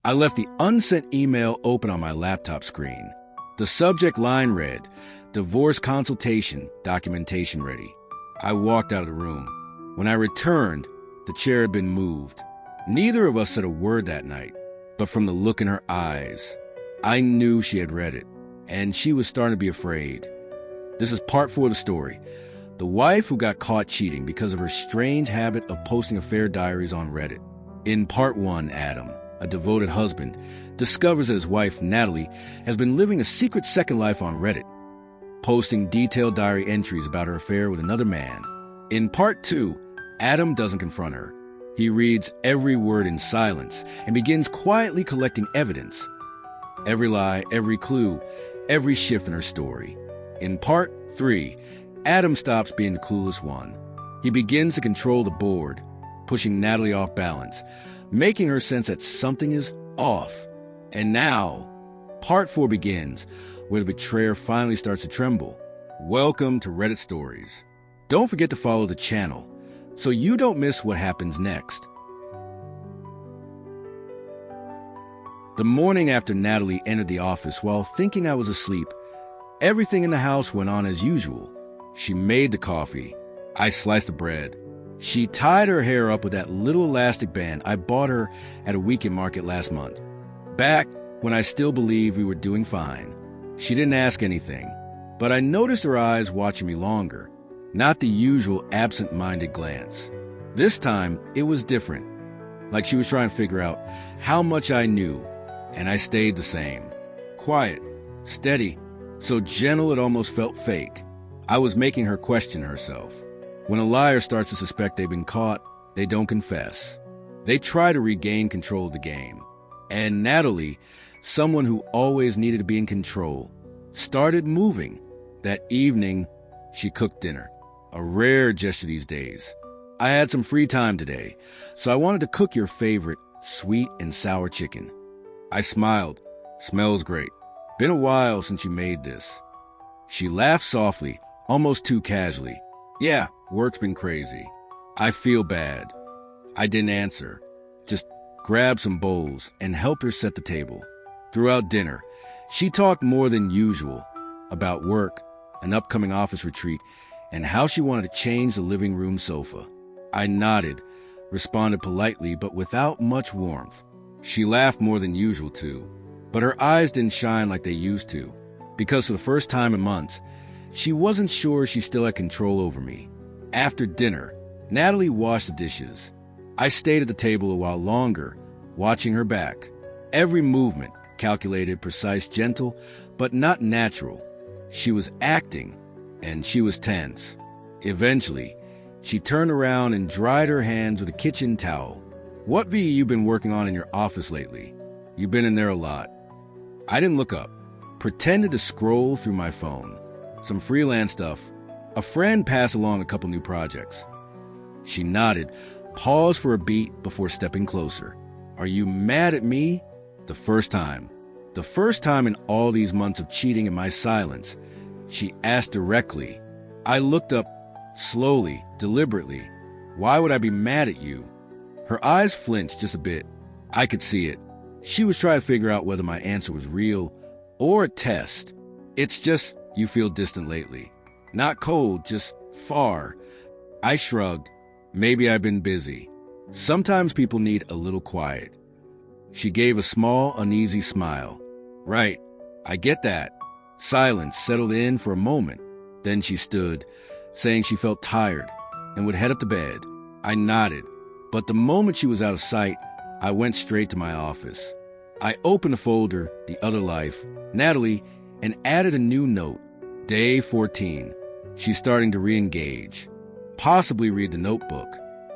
I left the unsent email open on my laptop screen. The subject line read, "Divorce consultation, documentation ready." I walked out of the room. When I returned, the chair had been moved. Neither of us said a word that night, but from the look in her eyes, I knew she had read it, and she was starting to be afraid. This is part 4 of the story. The wife who got caught cheating because of her strange habit of posting affair diaries on Reddit. In part 1, Adam, a devoted husband, discovers that his wife, Natalie, has been living a secret second life on Reddit, posting detailed diary entries about her affair with another man. In part 2, Adam doesn't confront her. He reads every word in silence and begins quietly collecting evidence. Every lie, every clue, every shift in her story. In part 3, Adam stops being the clueless one. He begins to control the board, pushing Natalie off balance, making her sense that something is off. And now, part 4 begins, where the betrayer finally starts to tremble. Welcome to Reddit Stories. Don't forget to follow the channel so you don't miss what happens next. The morning after Natalie entered the office while thinking I was asleep, everything in the house went on as usual. She made the coffee. I sliced the bread. She tied her hair up with that little elastic band I bought her at a weekend market last month, back when I still believed we were doing fine. She didn't ask anything, but I noticed her eyes watching me longer, not the usual absent-minded glance. This time, it was different, like she was trying to figure out how much I knew, and I stayed the same. Quiet, steady, so gentle it almost felt fake. I was making her question herself. When a liar starts to suspect they've been caught, they don't confess. They try to regain control of the game. And Natalie, someone who always needed to be in control, started moving. That evening, she cooked dinner, a rare gesture these days. I had some free time today, so I wanted to cook your favorite sweet and sour chicken. I smiled. Smells great. Been a while since you made this. She laughed softly, almost too casually. Yeah, work's been crazy. I feel bad. I didn't answer. Just grabbed some bowls and helped her set the table. Throughout dinner, she talked more than usual about work, an upcoming office retreat, and how she wanted to change the living room sofa. I nodded, responded politely but without much warmth. She laughed more than usual too, but her eyes didn't shine like they used to, because for the first time in months, she wasn't sure she still had control over me. After dinner, Natalie washed the dishes. I stayed at the table a while longer, watching her back. Every movement, calculated, precise, gentle, but not natural. She was acting, and she was tense. Eventually, she turned around and dried her hands with a kitchen towel. What VE you been working on in your office lately? You've been in there a lot. I didn't look up. Pretended to scroll through my phone. Some freelance stuff. A friend passed along a couple new projects. She nodded, paused for a beat before stepping closer. Are you mad at me? The first time. The first time in all these months of cheating in my silence. She asked directly. I looked up slowly, deliberately. Why would I be mad at you? Her eyes flinched just a bit. I could see it. She was trying to figure out whether my answer was real or a test. It's just you feel distant lately. Not cold, just far. I shrugged. Maybe I've been busy. Sometimes people need a little quiet. She gave a small, uneasy smile. Right, I get that. Silence settled in for a moment. Then she stood, saying she felt tired and would head up to bed. I nodded, but the moment she was out of sight, I went straight to my office. I opened the folder, The Other Life, Natalie, and added a new note. Day 14. She's starting to re-engage. Possibly read the notebook.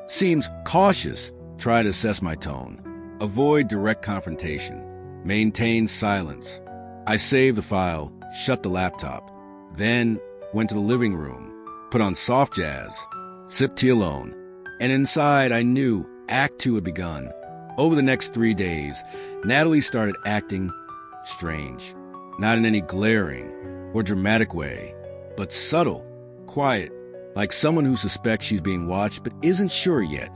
Seems cautious. Try to assess my tone. Avoid direct confrontation. Maintain silence. I saved the file, shut the laptop, then went to the living room, put on soft jazz, sipped tea alone, and inside I knew Act 2 had begun. Over the next 3 days, Natalie started acting strange. Not in any glaring or dramatic way, but subtle, quiet, like someone who suspects she's being watched but isn't sure yet.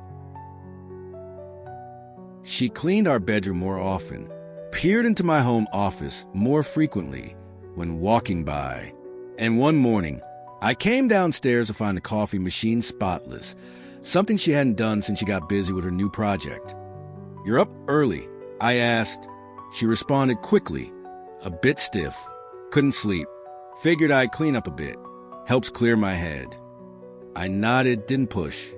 She cleaned our bedroom more often, peered into my home office more frequently when walking by. And one morning, I came downstairs to find the coffee machine spotless, something she hadn't done since she got busy with her new project. "You're up early?" I asked. She responded quickly, a bit stiff. "Couldn't sleep. Figured I'd clean up a bit. Helps clear my head." I nodded, didn't push.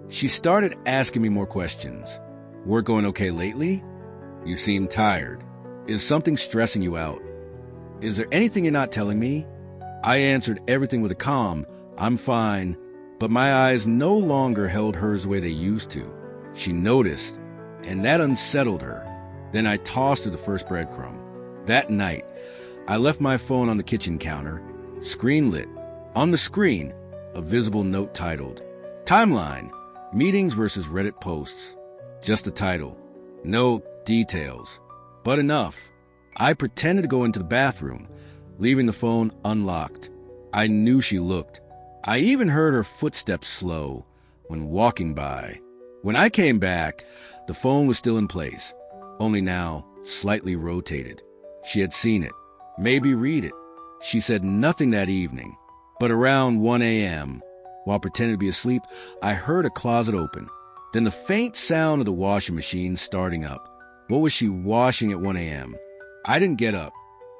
She started asking me more questions. "Work going okay lately? You seem tired. Is something stressing you out? Is there anything you're not telling me?" I answered everything with a calm, "I'm fine," but my eyes no longer held hers the way they used to. She noticed, and that unsettled her. Then I tossed her the first breadcrumb. That night, I left my phone on the kitchen counter, screen lit. On the screen, a visible note titled, "Timeline, Meetings versus Reddit Posts." Just the title. No details. But enough. I pretended to go into the bathroom, leaving the phone unlocked. I knew she looked. I even heard her footsteps slow when walking by. When I came back, the phone was still in place, only now slightly rotated. She had seen it. Maybe read it. She said nothing that evening. But around 1 a.m., while pretending to be asleep, I heard a closet open. Then the faint sound of the washing machine starting up. What was she washing at 1 a.m.? I didn't get up.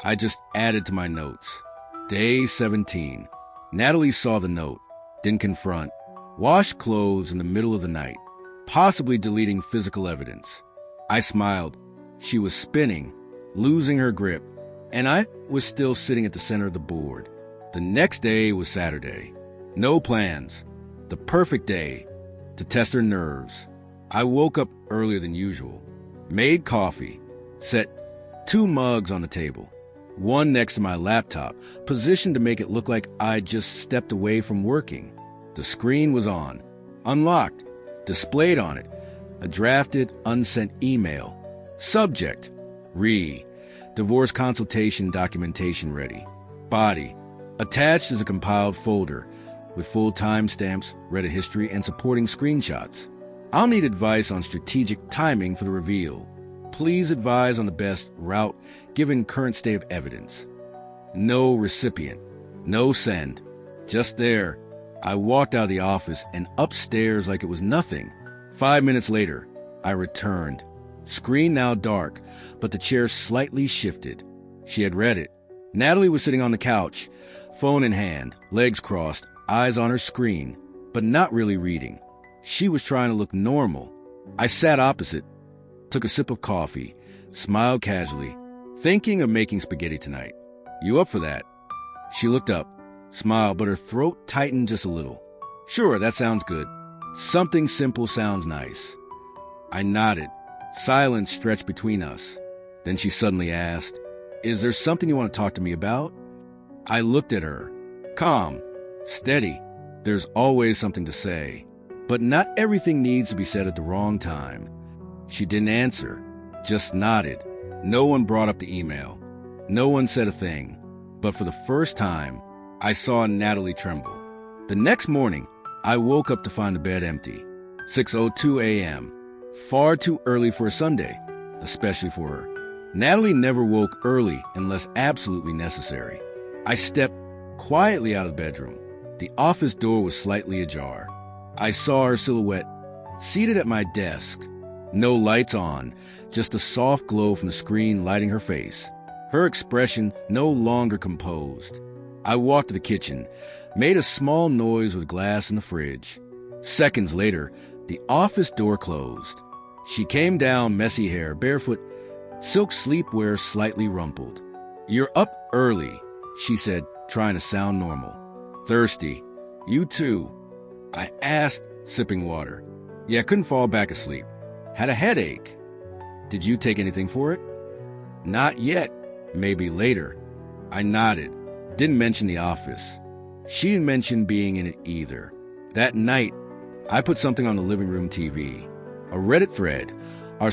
I just added to my notes. Day 17. Natalie saw the note, didn't confront. Washed clothes in the middle of the night, possibly deleting physical evidence. I smiled. She was spinning, losing her grip, and I was still sitting at the center of the board. The next day was Saturday. No plans. The perfect day to test her nerves. I woke up earlier than usual, made coffee, set 2 mugs on the table, one next to my laptop, positioned to make it look like I just stepped away from working. The screen was on, unlocked, displayed on it, a drafted, unsent email. Subject, divorce consultation documentation ready. Body, attached is a compiled folder with full timestamps, Reddit history, and supporting screenshots. I'll need advice on strategic timing for the reveal. Please advise on the best route given current state of evidence. No recipient. No send. Just there. I walked out of the office and upstairs like it was nothing. 5 minutes later, I returned. Screen now dark, but the chair slightly shifted. She had read it. Natalie was sitting on the couch, phone in hand, legs crossed, eyes on her screen, but not really reading. She was trying to look normal. I sat opposite, took a sip of coffee, smiled casually, thinking of making spaghetti tonight. "You up for that?" She looked up, smiled, but her throat tightened just a little. "Sure, that sounds good. Something simple sounds nice." I nodded. Silence stretched between us. Then she suddenly asked, "Is there something you want to talk to me about?" I looked at her. Calm, steady. There's always something to say. But not everything needs to be said at the wrong time. She didn't answer, just nodded. No one brought up the email. No one said a thing. But for the first time, I saw Natalie tremble. The next morning, I woke up to find the bed empty. 6:02 a.m. Far too early for a Sunday, especially for her. Natalie never woke early unless absolutely necessary. I stepped quietly out of the bedroom. The office door was slightly ajar. I saw her silhouette, seated at my desk. No lights on, just a soft glow from the screen lighting her face. Her expression no longer composed. I walked to the kitchen, made a small noise with glass in the fridge. Seconds later, the office door closed. She came down, messy hair, barefoot, silk sleepwear slightly rumpled. "You're up early," she said, trying to sound normal. "Thirsty. You too." I asked, sipping water. "Yeah, couldn't fall back asleep. Had a headache." "Did you take anything for it?" "Not yet. Maybe later." I nodded. Didn't mention the office. She didn't mention being in it either. That night, I put something on the living room TV. A Reddit thread, r/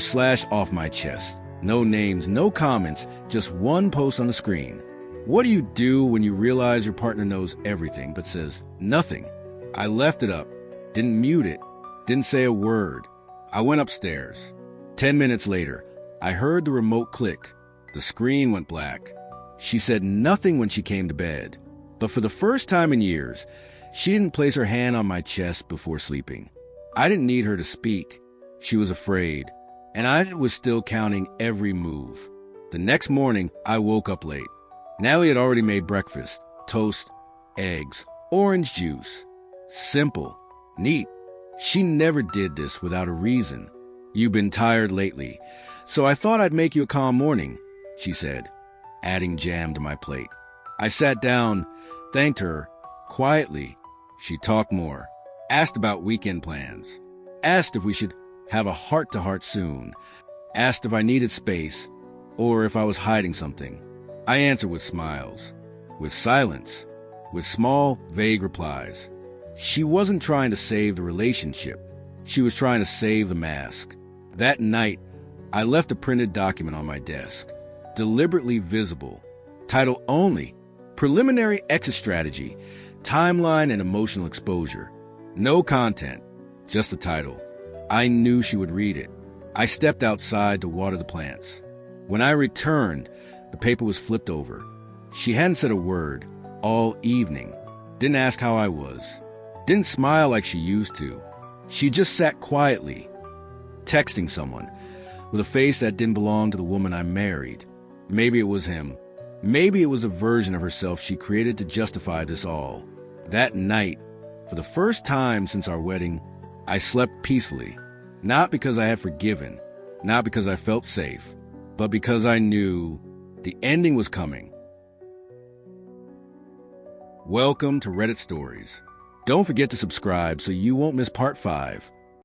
off my chest. No names, no comments, just one post on the screen. What do you do when you realize your partner knows everything but says nothing? I left it up, didn't mute it, didn't say a word. I went upstairs. 10 minutes later, I heard the remote click. The screen went black. She said nothing when she came to bed, but for the first time in years, she didn't place her hand on my chest before sleeping. I didn't need her to speak. She was afraid, and I was still counting every move. The next morning, I woke up late. Natalie had already made breakfast: toast, eggs, orange juice. Simple, neat. She never did this without a reason. "You've been tired lately, so I thought I'd make you a calm morning," she said, adding jam to my plate. I sat down, thanked her, quietly. She talked more, asked about weekend plans, asked if we should have a heart-to-heart soon, asked if I needed space or if I was hiding something. I answered with smiles, with silence, with small, vague replies. She wasn't trying to save the relationship. She was trying to save the mask. That night, I left a printed document on my desk, deliberately visible, title only, Preliminary Exit Strategy, Timeline and Emotional Exposure. No content, just the title. I knew she would read it. I stepped outside to water the plants. When I returned, the paper was flipped over. She hadn't said a word all evening, didn't ask how I was, didn't smile like she used to. She just sat quietly, texting someone, with a face that didn't belong to the woman I married. Maybe it was him. Maybe it was a version of herself she created to justify this all. That night, for the first time since our wedding, I slept peacefully, not because I had forgiven, not because I felt safe, but because I knew the ending was coming. Welcome to Reddit Stories. Don't forget to subscribe so you won't miss part 5.